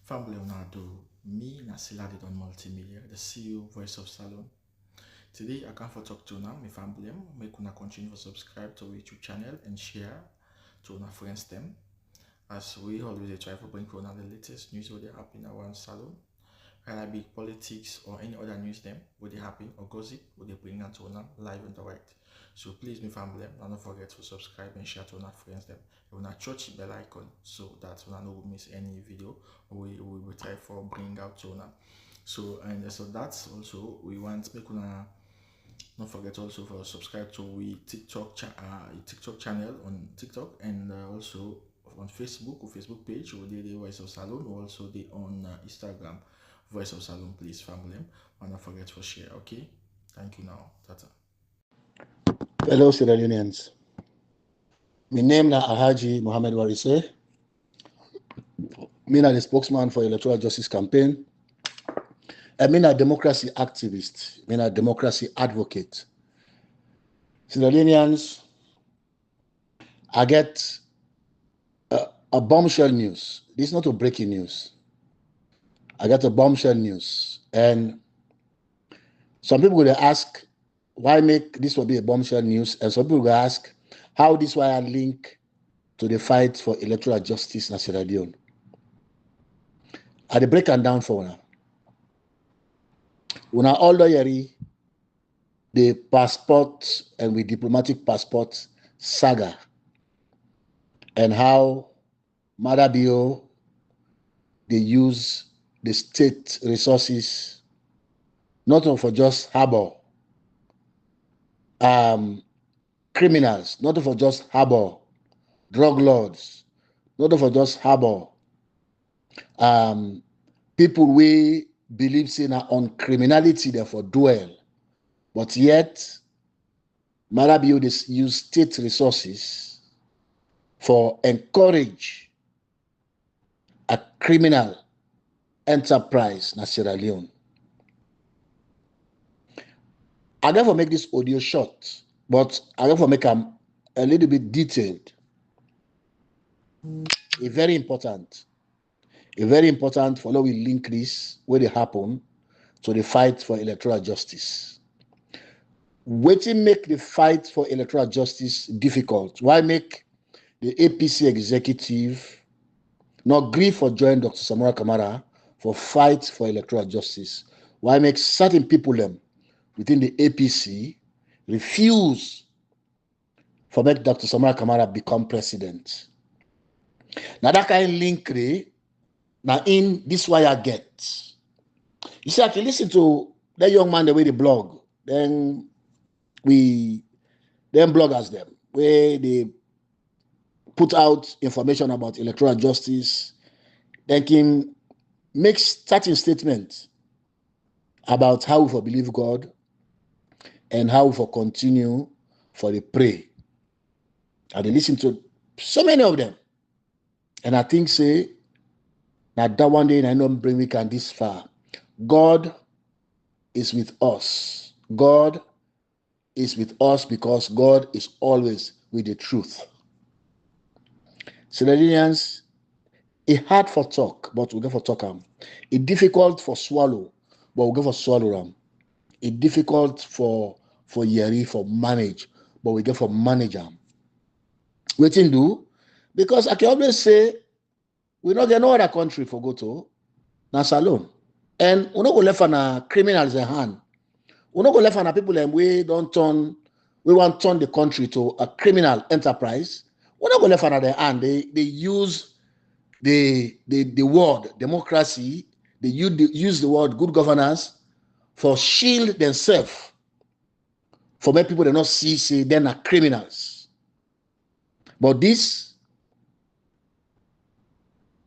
Family Leonardo, me Nasila did on multimedia, the CEO voice of Salone. Today I come for talk to now, my family, make una continue to subscribe to our YouTube channel and share to our friends them. As we always try to bring for the latest news what they happen around Salone, whether it be politics or any other news them, what they happen or gossip, what they bring out to una live and direct. So please, my family, don't forget to subscribe and share to our friends them. You wanna touch the bell icon so that you no miss any video we will try for bring out to una. So that's also we want make una don't forget also for subscribe to we TikTok channel on TikTok and also on Facebook or Facebook page or the Voice of Salone or also the on Instagram Voice of Salone. Please family, and don't forget to share. Okay, thank you now. Tata. Hello, Sierra Leoneans. My name is Alhaji Mohammed Warise. I'm the spokesman for Electoral Justice Campaign. I'm a democracy activist. I'm a democracy advocate. Sierra Leoneans, I get a bombshell news. This is not a breaking news. I got a bombshell news. And some people will ask, why make this will be a bombshell news? And some people will ask, how this will link to the fight for electoral justice in Sierra Leone. I break them down for now. Una all the passport and with diplomatic passport saga and how Madabio they use the state resources not for just harbor criminals, not for just harbor drug lords, not for just harbor people we believe say on criminality therefore dwell, but yet Marabio use state resources for encourage a criminal enterprise in Sierra Leone. I therefore make this audio short, but I therefore make them a little bit detailed. A very important for how we link this where they happen to the fight for electoral justice. Waiting make the fight for electoral justice difficult. Why make the APC executive not agree for join Dr. Samura Kamara for fight for electoral justice? Why make certain people within the APC refuse for make Dr. Samura Kamara become president? Now that kind of link, now in this why I get. You see, I can listen to that young man the way they blog, then bloggers them, where they put out information about electoral justice, then can make certain statements about how we for believe God and how we for continue for the pray. And they listen to so many of them. And I think say that one day I know bring we can this far. God is with us. God is with us because God is always with the truth. Sierra Leoneans, it's hard for talk, but we go for talk them. It's difficult for swallow, but we go for swallow them. It's difficult for Yeri for manage, but we go for manage them. Waiting do, because I can always say we don't get no other country for go to, na Salone. And we don't go left on a criminals in hand. We don't go left on a people we want to turn the country to a criminal enterprise. We don't go left on their hand. They use the word democracy, they use the word good governance for shield themselves. For many people they not see say they're not criminals. But this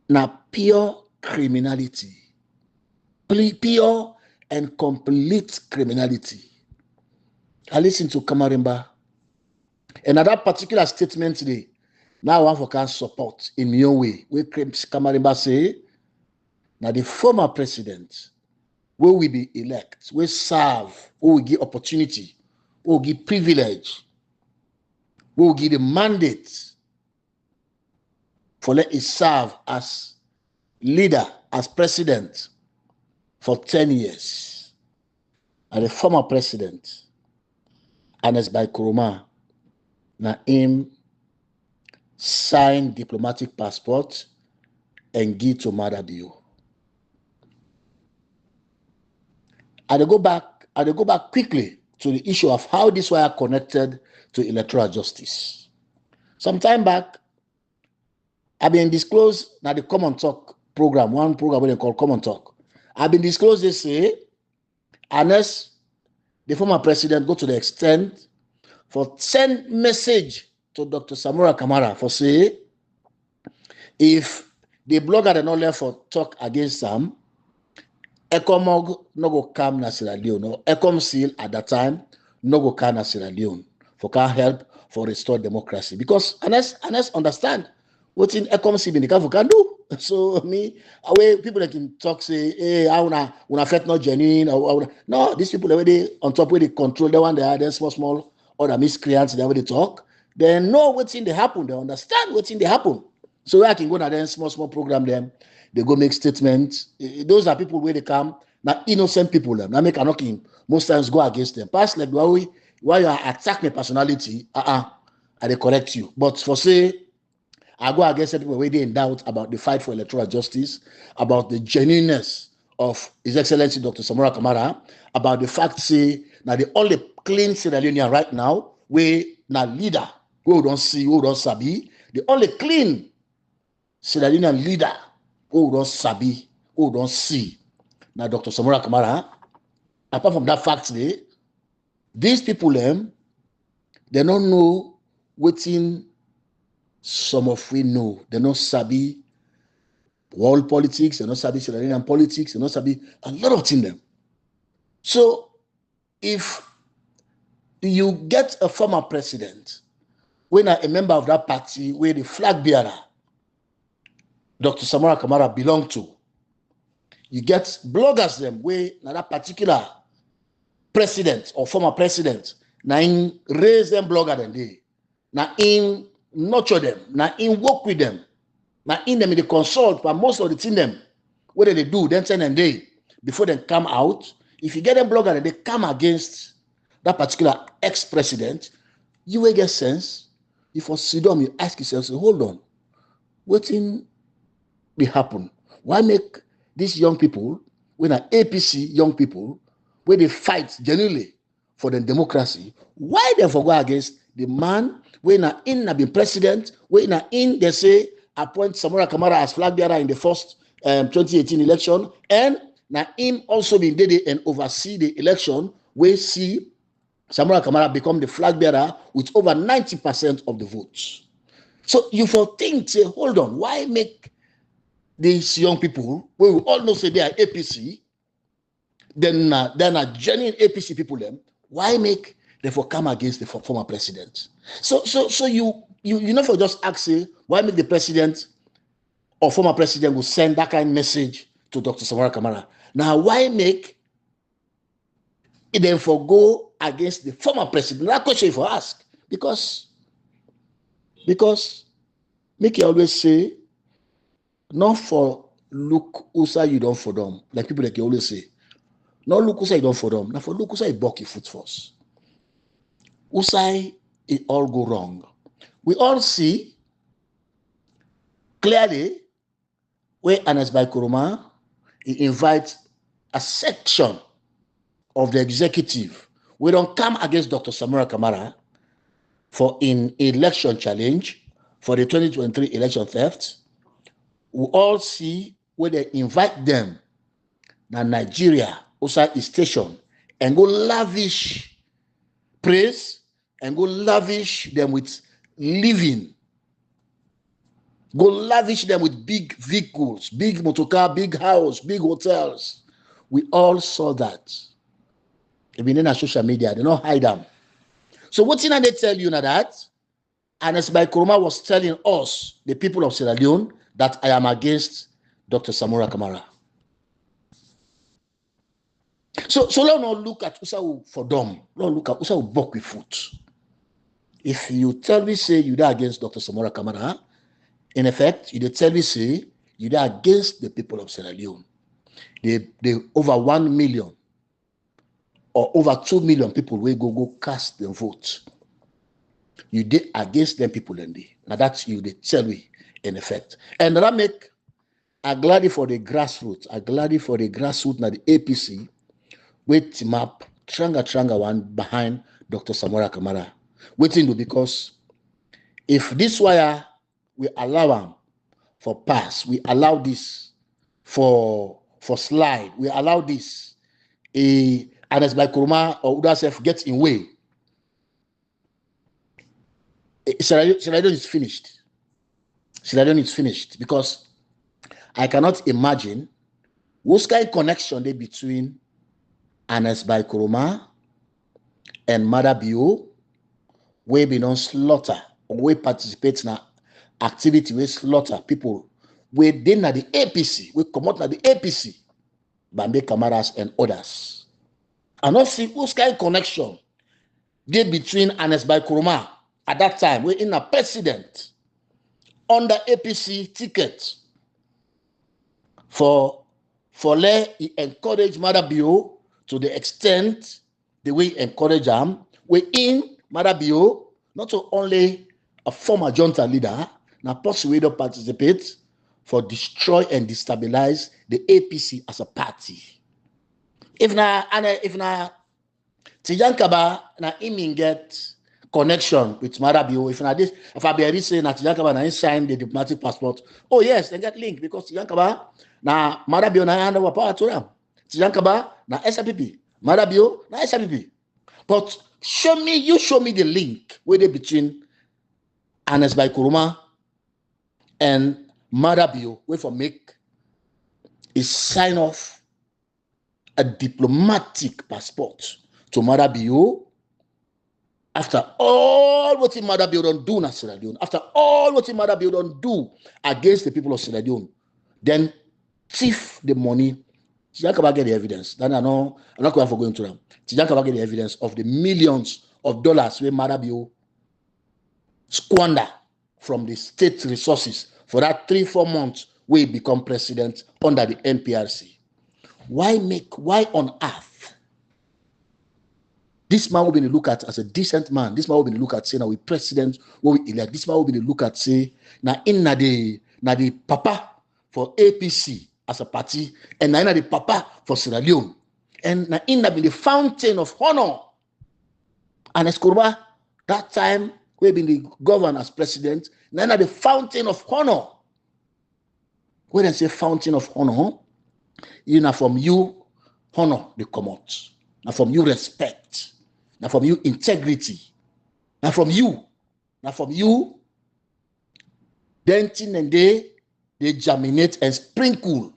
now pure criminality. Pure and complete criminality. I listen to Kamara and at that particular statement today, now one for can support in my own way. We Kamara say, now the former president will we be elect, we serve, we will give opportunity, we will give privilege, we will give the mandate for let it serve as leader as president for 10 years. And the former president, Ernest Bai Koroma, na him sign diplomatic passport and give to Mother Bio. And they go back quickly to the issue of how this were connected to electoral justice. Some time back, I've been disclosed now the Common Talk program, one program they call Common Talk. I've been disclosed, they say, unless the former president go to the extent for send message to Dr. Samura Kamara for say, if the blogger did not left for talk against them, Ecomog no go come na Sierra Leone. No, Ecom seal at that time no go come na Sierra Leone for can help for restore democracy. Because unless understand what in Ecom seal in the can do. So me, away people that can talk say, hey, I wanna fet not genuine. No, these people already on top where they control the one they are, they're small other miscreants, they already talk. They know what's in the happen, they understand what's in the happen. So I can go to them small program them. They go make statements. Those are people where they come. Now innocent people them. Now make a knocking. Most times go against them. Past like why you attack my personality, I they correct you. But for say, I go against people where they in doubt about the fight for electoral justice, about the genuineness of His Excellency Dr. Samura Kamara, about the fact say now the only clean Sierra Leonean right now, where now leader who don't see, who don't sabi, the only clean Sierra Leonean leader who don't sabi, who don't see. Now, Dr. Samura Kamara, apart from that fact, these people, they don't know what's in some of we know. They don't sabi world politics, they don't sabi Sierra Leonean politics, they don't sabi a lot of things. So, if you get a former president, when a member of that party, where the flag bearer, Dr. Samura Kamara belong to, you get bloggers them where that particular president or former president now in raise them blogger than they now in nurture them now in work with them now in them in the consult but most of the thing them what they do then send them day before they come out. If you get them blogger and they come against that particular ex-president, you will get sense. If you sit down, you ask yourself, say, hold on, what in be happen? Why make these young people, when are APC young people, where they fight genuinely for the democracy, why they go against the man when are in have been president, when are in they say appoint Samura Kamara as flag bearer in the first 2018 election, and now him also being there and oversee the election, we see Samura Kamara become the flag bearer with over 90% of the votes. So you for think, say, hold on, why make these young people, we all know say they are APC, then are genuine APC people them, why make them for come against the former president? So you know for just ask say, why make the president or former president will send that kind of message to Dr. Samura Kamara? Now why make them for go against the former president? That question for ask because make you always say, not for look usa you don't for them, like people like you always say. Not look usa you don't for them. Now for look usa you buck your foot first. Usai it all go wrong. We all see clearly where Ernest Bai Koroma he invites a section of the executive. We don't come against Dr. Samura Kamara for an election challenge for the 2023 election theft. We all see where they invite them now Nigeria outside the station and go lavish praise and go lavish them with living. Go lavish them with big vehicles, big motorcar, big house, big hotels. We all saw that. Even in our social media, they don't hide them. So what did they tell you now that? Ernest Bai Koroma was telling us, the people of Sierra Leone, that I am against Dr. Samura Kamara. So let's not look at Usa for them. Let's look at Usa buck with foot. If you tell me, say, you're against Dr. Samura Kamara, in effect, you tell me, say, You dey against the people of Sierra Leone. They over 1 million or over 2 million people will go cast their vote. You dey against them people and they. Now that's you they tell me in effect. And that make a glad for the grassroots. A glad for the grassroots now the APC with team up tranga one behind Dr. Samura Kamara. Waiting to because if this wire we allow him for pass, we allow this for slide, we allow this and as by Kuruma or Udasef gets in way. Sierra Leone is finished. Sierra Leone is finished because I cannot imagine what kind of connection there between Anas by Kuruma and Mother Bio, where be non slaughter or we participate in activity where slaughter people within the APC, we come out at the APC, Bambe Kamaras and others. And not see what kind of connection there between Anas by Kuruma at that time, we're in a president under APC ticket for let he encourage Mother Bio to the extent the way he encourage them. We in Mother Bio, not only a former junta leader, now possibly to participate for destroy and destabilize the APC as a party. If na Tijankaba na him get connection with Marabio, if na this, if I be say na Tijankaba na sign the diplomatic passport, oh yes, they get link because Tijankaba na Marabio na hand over power to them. Tijankaba na SPP, Marabio na SPP. But show me the link where they between Anas by Kuruma and Marabio, where for make is sign off a diplomatic passport to Marabio after all what Marabio don't do in Sierra Leone, after all what Marabio don't do against the people of Sierra Leone, then thief the money. Tijankaba get the evidence. Then I'm not going for going to them. Tijankaba get the evidence of the millions of dollars where Marabio squander from the state resources for that 3-4 months where he become president under the NPRC. Why on earth? This man will be looked at as a decent man. This man will be looked at say now we president what we elect. This man will be looked at say now in the papa for APC as a party and now the papa for Sierra Leone and now in the fountain of honor. And Escobar that time we been the governor as president. Now the fountain of honor. When I say fountain of honor, you know from you honor the come out. Now from you respect. Now from you integrity. Now from you denting and they germinate and sprinkle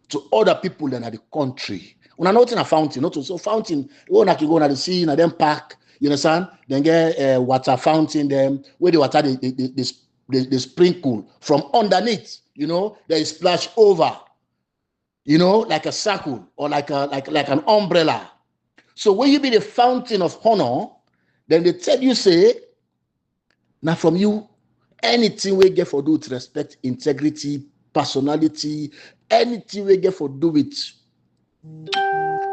to other people in the country. When I'm not in a fountain, not so fountain, you can go to the sea, and then park, you understand? Then get water fountain them where the water they sprinkle from underneath, you know, they splash over, you know, like a circle or like an umbrella. So when you be the fountain of honor, then they tell you say, now from you, anything we get for do with respect, integrity, personality, anything we get for do with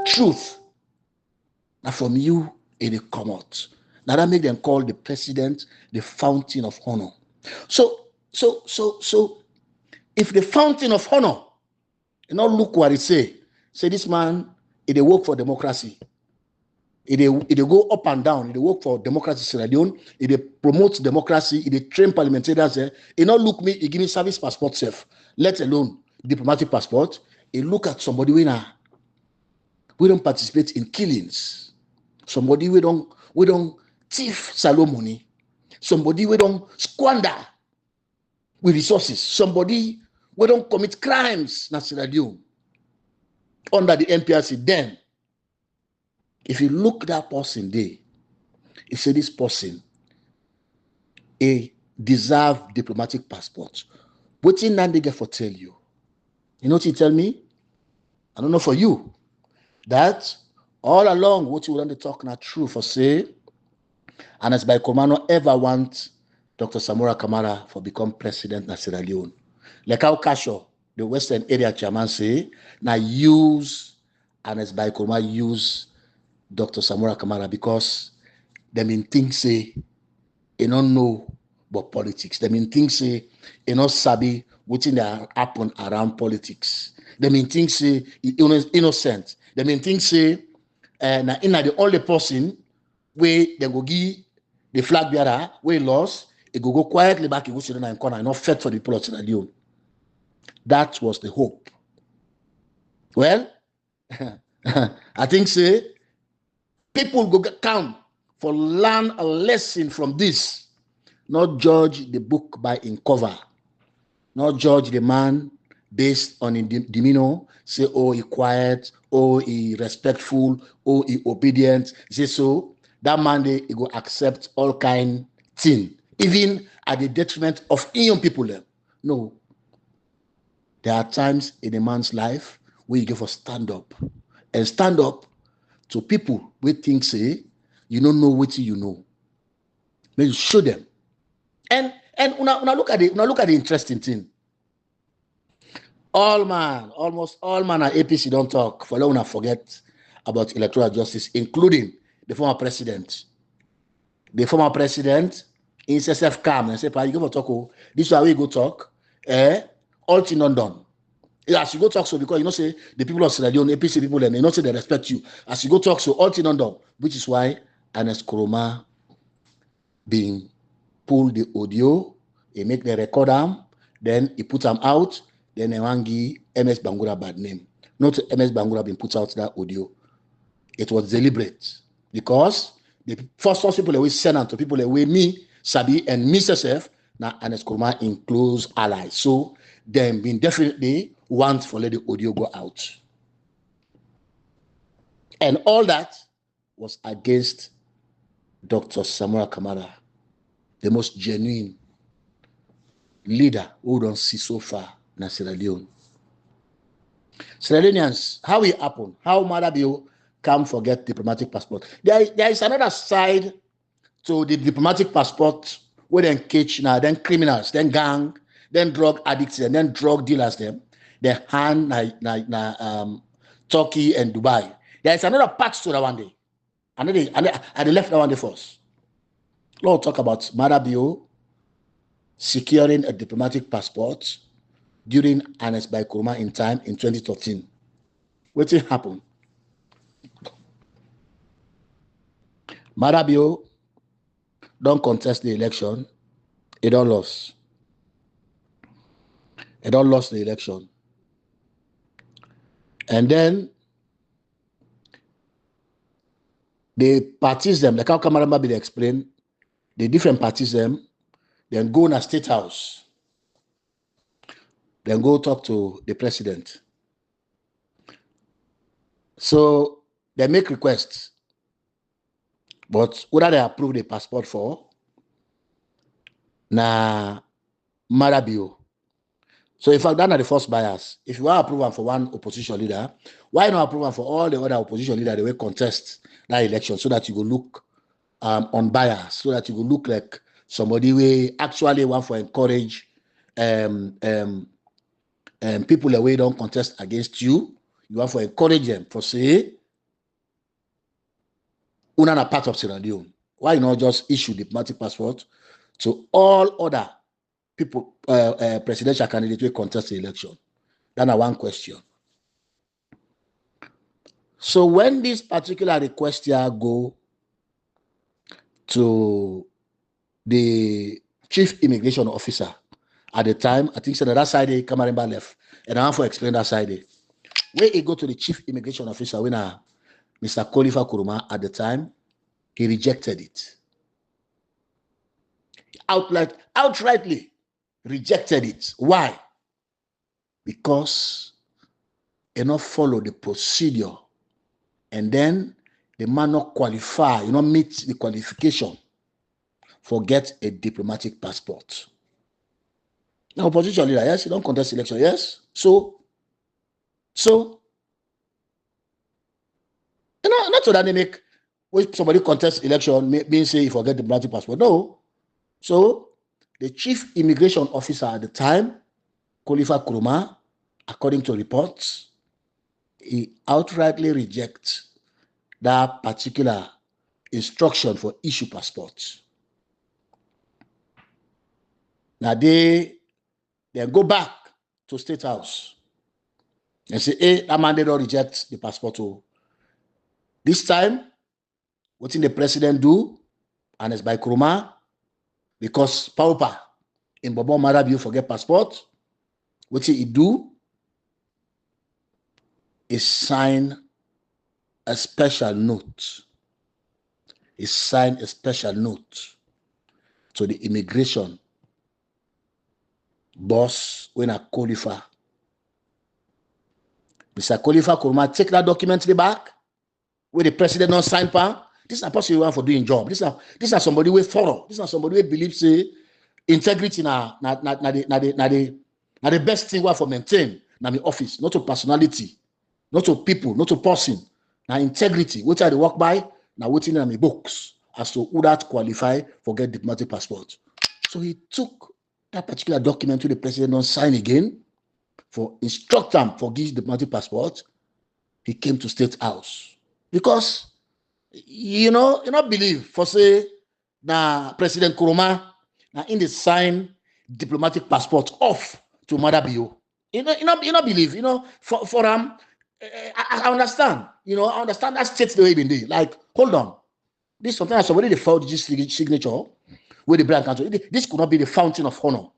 truth, now from you it will come out. Now that make them call the president the fountain of honor. So if the fountain of honor, you know, look what it say this man, it work for democracy. It go up and down. It work for democracy Sierra Leone. It promotes democracy. It train parliamentarians there. It not look me. It give me service passport self. Let alone diplomatic passport. It look at somebody we don't participate in killings. Somebody we don't thief Salone money. Somebody we don't squander with resources. Somebody we don't commit crimes na Sierra Leone under the NPRC. Then if you look that person there, you say this person deserve diplomatic passport. What in that they get for tell you? You know what he tell me? I don't know for you. That all along what you want to talk now true for say, and as by Komano ever want Dr. Samura Kamara for become president na Sierra Leone. Like how Casio, the Western area chairman say, now use Anes Baikoroma use Dr. Samura Kamara because they mean things say they don't know about politics. They mean things say they not sabi what's happen around politics. They mean things say innocent. They mean things say na the only person where they go give the flag bearer where he lost, he go quietly back, he go sit in the corner and not fight for the people of Sierra Leone. That was the hope. Well, I think say people go come for learn a lesson from this, not judge the book by its cover, not judge the man based on his demeanor, say, oh, he quiet, oh, he respectful, oh, he obedient. Say so, that man he go accept all kind thing, even at the detriment of young people. No. There are times in a man's life where you go for stand up. And stand up to people who think say, you don't know what you know. Then you show them. And una look at the interesting thing. Almost all man at APC don't talk. For long, forget about electoral justice, including the former president. The former president, in SSF calm and say, you go for talk, this is how we go talk. All thing not done. As you go talk so, because you know, say the people of Sierra Leone, APC people, and they not say they respect you. As you go talk so, all thing not done, which is why Anes Koroma being pull the audio, he make the record them, then he put them out, then they want give MS Bangura bad name. Not MS Bangura being put out that audio. It was deliberate because the first people always send out to people away me, Sabi, and Misuse, now Anes Koroma in close allies. So them been definitely want for let the audio go out. And all that was against Dr. Samura Kamara, the most genuine leader who don't see so far in Sierra Leone. Sierra Leoneans, how it happen? How Marabio come forget diplomatic passport? There is another side to the diplomatic passport where then catch now, then criminals, then gang, then drug addicts, and then drug dealers them. They hand Turkey and Dubai. There is another part to that one day. And they left that one day first. Lord talk about Marabio securing a diplomatic passport during Anes Baikoroma in time in 2013. What happened? Marabio don't contest the election. He don't lose. He don't lose the election. And then the parties them, like how Kamara be explained, the different parties them, then go in a state house. Then go talk to the president. So they make requests. But whether they approve the passport for na Marabio. So in fact, that's not the first bias. If you want approval for one opposition leader, why not approval for all the other opposition leaders that will contest that election so that you will look unbiased, so that you will look like somebody we actually want to encourage people that we don't contest against you. You want to encourage them for say, una na part of Sierra Leone. Why not just issue diplomatic passport to all other people, presidential candidates will contest the election? That's one question. So when this particular request here go to the chief immigration officer at the time, I think so that side Kamara left, and I want to explain that side. When he go to the chief immigration officer, when Mr. Khalifa Kuruma at the time, he rejected it. Outrightly rejected it. Why? Because he not follow the procedure, and then the man not qualify, you not meet the qualification for get a diplomatic passport. Now, opposition leader, yes, you don't contest election, yes. So you know, not so that they make when somebody contests election mean say you forget the diplomatic passport. No. So the chief immigration officer at the time, Khalifa Kuruma, according to reports, he outrightly rejects that particular instruction for issue passports. Now they go back to State House and say, hey, that man did not reject the passport. This time, what did the president do? And it's by Kroma, because Paupa in Bobo Marab, you forget passport. What did he do? He signed a special note. He signed a special note to the immigration boss when I qualify. Mr. Khalifa Kurma take that document to the back where the president not sign pa. This is a person you want for doing job. This is somebody with thorough. This is somebody who believes integrity na the best thing we for maintain na my office, not to personality, not to people, not to person. Now integrity, which I work by, now waiting in my books as to who that qualify for get diplomatic passport. So he took that particular document to the president not sign again for instruct him for give diplomatic passport. He came to State House because you not believe for say na President Kuroma na in the sign diplomatic passport off to Mother Bio. You not believe, for I understand, I understand that state the way been there. Like, hold on. This sometimes somebody they filed this signature with the brand council. This could not be the fountain of honor.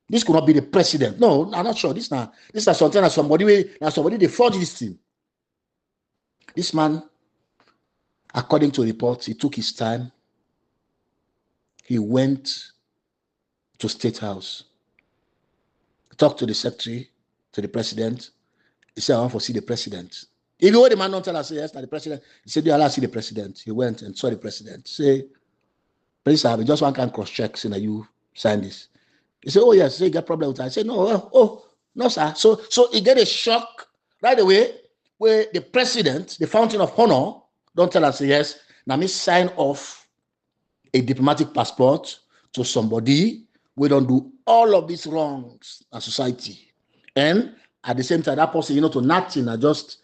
This could not be the president. No, I'm not sure. This is something that somebody they forged this thing. This man, according to reports, he took his time. He went to State House, talked to the secretary, to the president. He said, I want to see the president. If you were the man don't tell us, yes, the president, he said, do you allow to see the president? He went and saw the president. Say, please, I have just one kind of cross-check saying that you sign this. He said, oh, yes. So you got problem with that. I said, no, no, sir. So he get a shock right away where the president, the fountain of honor, don't tell us, yes, now me sign off a diplomatic passport to somebody we don't do all of these wrongs in society. And at the same time, that person, to nothing, just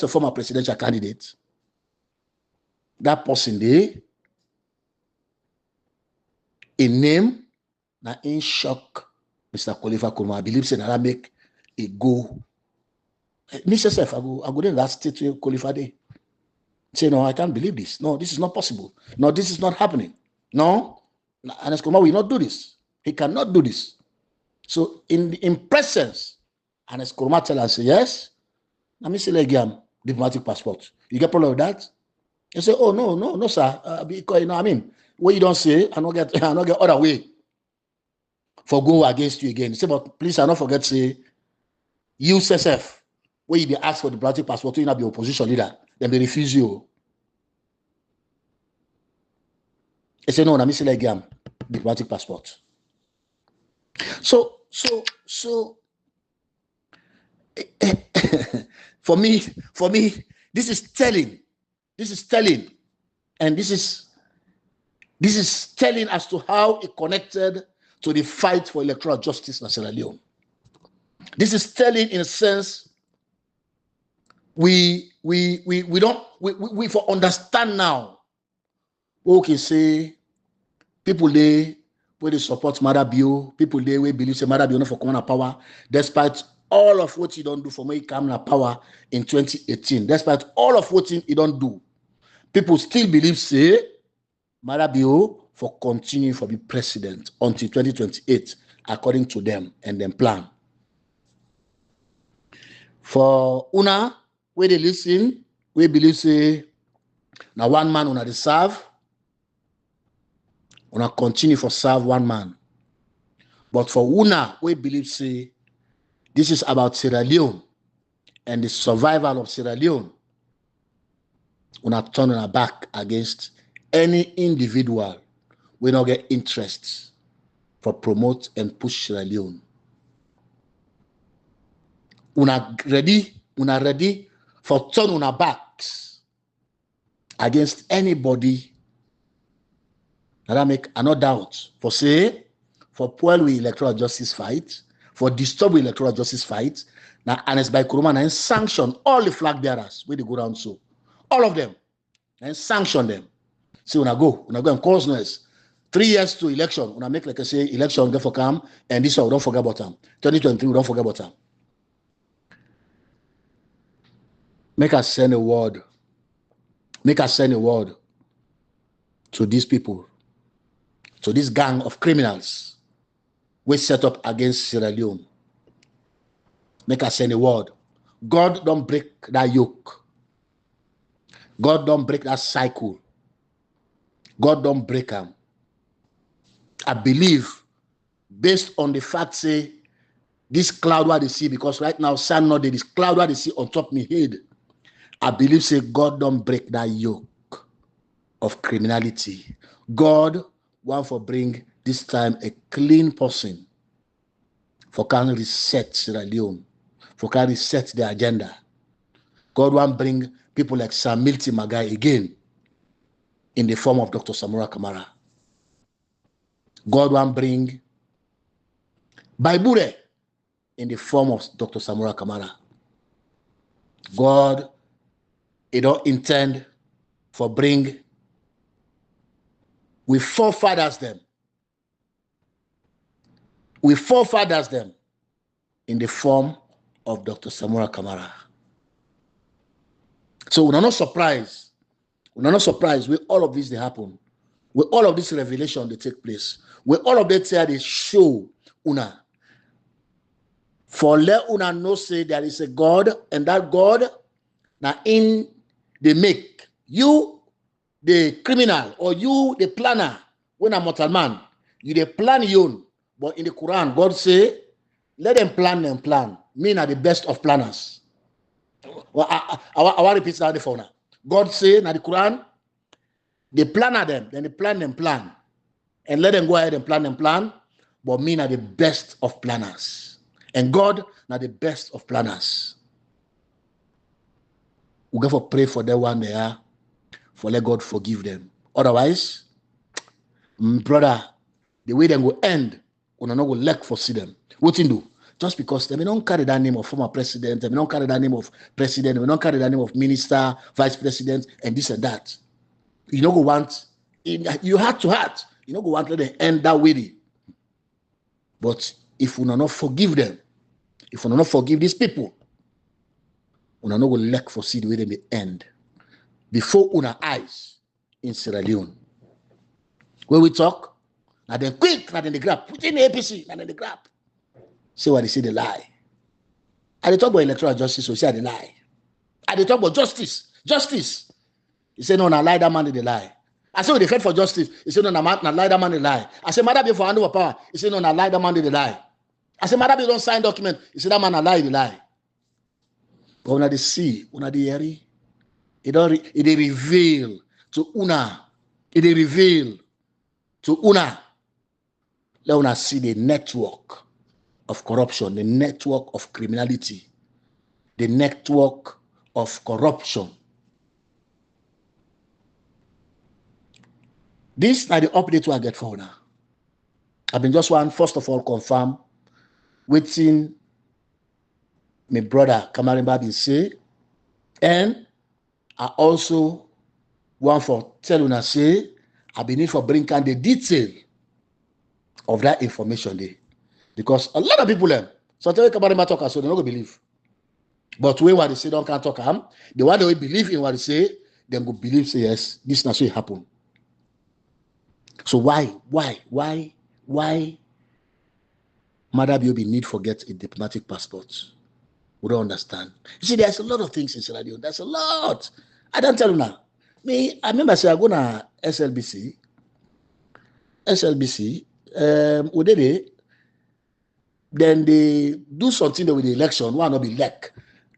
a former presidential candidate. That person there, in name, na in shock, Mr. Khalifa Kurma. I believe that make a go. Me myself, I go in that state to Khalifa Day. Say, no, I can't believe this. No, this is not possible. No, this is not happening. No, Anas Kurma will not do this. He cannot do this. So in presence, Anas Kurma tell us, yes, let me say again, diplomatic passport. You get problem with that? You say, oh no, sir. Because what you don't say, I don't get other way for go against you again. You say, but please, I don't forget say USSF, where you ask for diplomatic passport, you not be opposition leader, then they refuse you. You say, no, let me say again, diplomatic passport. So for me, this is telling, and this is telling as to how it connected to the fight for electoral justice in Sierra Leone. This is telling, in a sense, we for understand now. Okay, say people they where they support Marabio, people they we believe say Marabio not for common power, despite all of what he don't do for me come na power in 2018. Despite all of what he don't do, people still believe say Marabio for continue for be president until 2028, according to them and them plan. For una, where they listen, we believe say now one man una they serve, una continue for serve one man. But for una, we believe say this is about Sierra Leone and the survival of Sierra Leone. Una turn our back against any individual we not get interests for promote and push Sierra Leone. Una ready for turn on our backs against anybody that make no doubt for say for Puel we electoral justice fight, for disturbing electoral justice fight. Now, and it's by Kuruma and sanction all the flag bearers where they go down so. All of them. And sanction them. See, when I go and cause noise. 3 years to election, when I make like I say, election get for come, and this one we don't forget about them. 2023, we don't forget about them. Make us send a word. Make us send a word to these people, to this gang of criminals we set up against Sierra Leone. Make us send a word. God don't break that yoke. God don't break that cycle. God don't break them. I believe, based on the fact, say, this cloud what they see, because right now, sun not this cloud what they see on top of me head. I believe, say, God don't break that yoke of criminality. God want for bring this time a clean person for can reset Sierra Leone, for can reset the agenda. God want bring people like Sam Milty Magai again in the form of Dr. Samura Kamara. God want bring Baibure in the form of Dr. Samura Kamara. God, he don't intend for bring we forefathers them. We forefathers them in the form of Dr. Samura Kamara. So we're not surprised. We're not surprised with all of this they happen. With all of this revelation they take place. With all of that they show una. For let una know say there is a God, and that God now in they make you the criminal or you the planner when a mortal man, you the plan you. But in the Quran, God say, let them plan. Me are the best of planners. Well, I want to repeat that for now. God say, now the Quran, they plan them, then they plan. And let them go ahead and plan. But me are the best of planners. And God are the best of planners. We got to pray for that one there, for let God forgive them. Otherwise, brother, the way they will end, we not will lack for see them. What you do? Just because they don't carry that name of former president, they don't carry that name of president, they don't carry that name of minister, vice president, and this and that. You don't go want, you heart to heart, you don't go want to let them end that way. But if we not forgive them, if we not forgive these people, we not will lack for see the way they may end. Before our eyes in Sierra Leone. When we talk, now then quick, now then the grab, put in the APC, now then the grab. Say what they say, they lie. I talk about electoral justice, so say they lie. I talk about justice. He said, no, now lie, that man they lie. I say, they fight for justice. He said, no, now lie, that man they lie. I say, Mother be for hand over power. He said, no, now lie, that man they lie. I say, Mother be don't sign document. He said, that man lie, they lie. But when they see, when they hear it reveal to una. It reveal to una. Let una see the network of corruption, the network of criminality, the network of corruption. This are the update I get for now. I've been just one, first of all, confirm waiting my brother Kamara been say, and I also want for tell una say I been need for bringing the detail of that information there. Because a lot of people so tell Kamara talk so they don't believe. But when what they say don't can't talk the one they believe in what they say, then go believe say yes, this not so it happen. So why Mother Biobi need forget a diplomatic passport? We don't understand. You see, there's a lot of things in Sierra Leone. There's a lot. I don't tell you now. Me, I remember say I go to SLBC. We did it. Then they do something with the election. Why not be elect?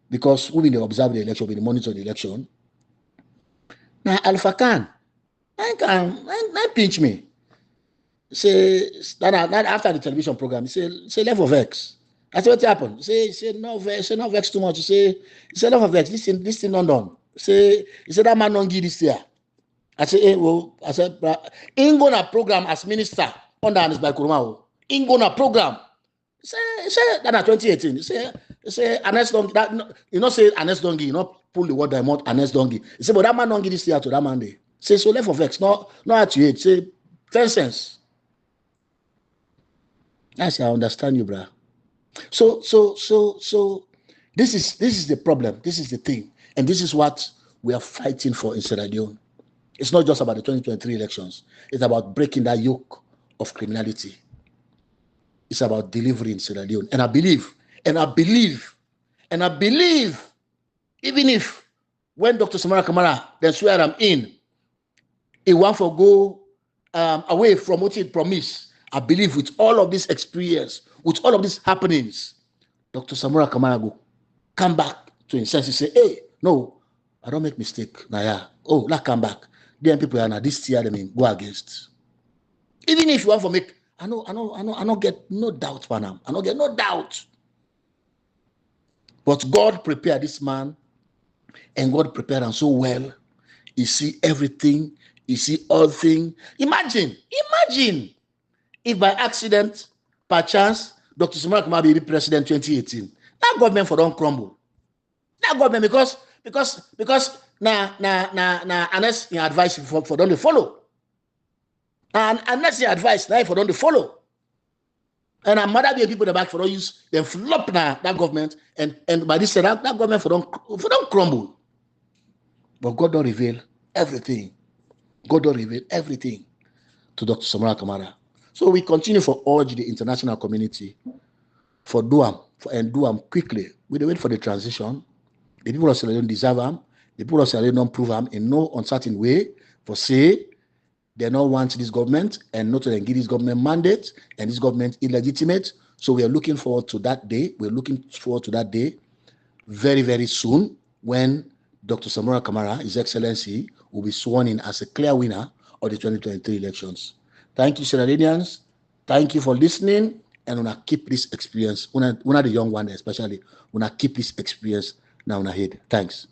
Because we will observe the election, we will monitor the election. Now Alpha Khan, I pinch me. Say that after the television program, say level of X. I said, what happened? Say no vex too much. Say level of X. This thing not done. Say that man don't give this year. I said, Ingona program as minister under Anis by Kurumao. Ingona program. Say that at 2018. Say Anes Dongi. That you know say Anes Dongi. You know pull the word I want Anes Dongi. You say but that man Dongi this year to that man day. Say so left for vex. Not at you. Say 10 cents. That's I understand you, bruh. So this is the problem. This is the thing, and this is what we are fighting for in Sierra Leone. It's not just about the 2023 elections. It's about breaking that yoke of criminality. It's about delivery in Sierra Leone. And I believe, even if when Dr. Samura Kamara then swear I'm in, he want to go away from what he promised. I believe with all of this experience, with all of these happenings, Dr. Samura Kamara go come back to his senses, say, hey, no, I don't make mistake. Nah, yeah. Oh, let's come back. Then people are now this year, they mean go against. Even if you want to make, I don't get no doubt, Panam. I don't get no doubt. But God prepared this man, and God prepared him so well. You see everything, you see all things. Imagine if by accident, by chance, Dr. Samura Kamara be president 2018. That government for don't crumble. That government because now unless you advise for them to follow. And unless you advise now for them to follow. And I'm mother be people in the back for don't use them flop now that government and by this that government for don't crumble. But God don't reveal everything. God don't reveal everything to Dr. Samura Kamara. So we continue for urge the international community for do them quickly. We don't wait for the transition. The people of Sierra Leone deserve them. The people of Sierra Leone don't prove them in no uncertain way for say they don't want this government and not to give this government mandate and this government illegitimate. So we are looking forward to that day. We're looking forward to that day very, very soon when Dr. Samura Kamara, His Excellency, will be sworn in as a clear winner of the 2023 elections. Thank you, Sierra Leoneans. Thank you for listening. And we're going to keep this experience, we're not the young one especially, we're going to keep this experience now ahead. Thanks.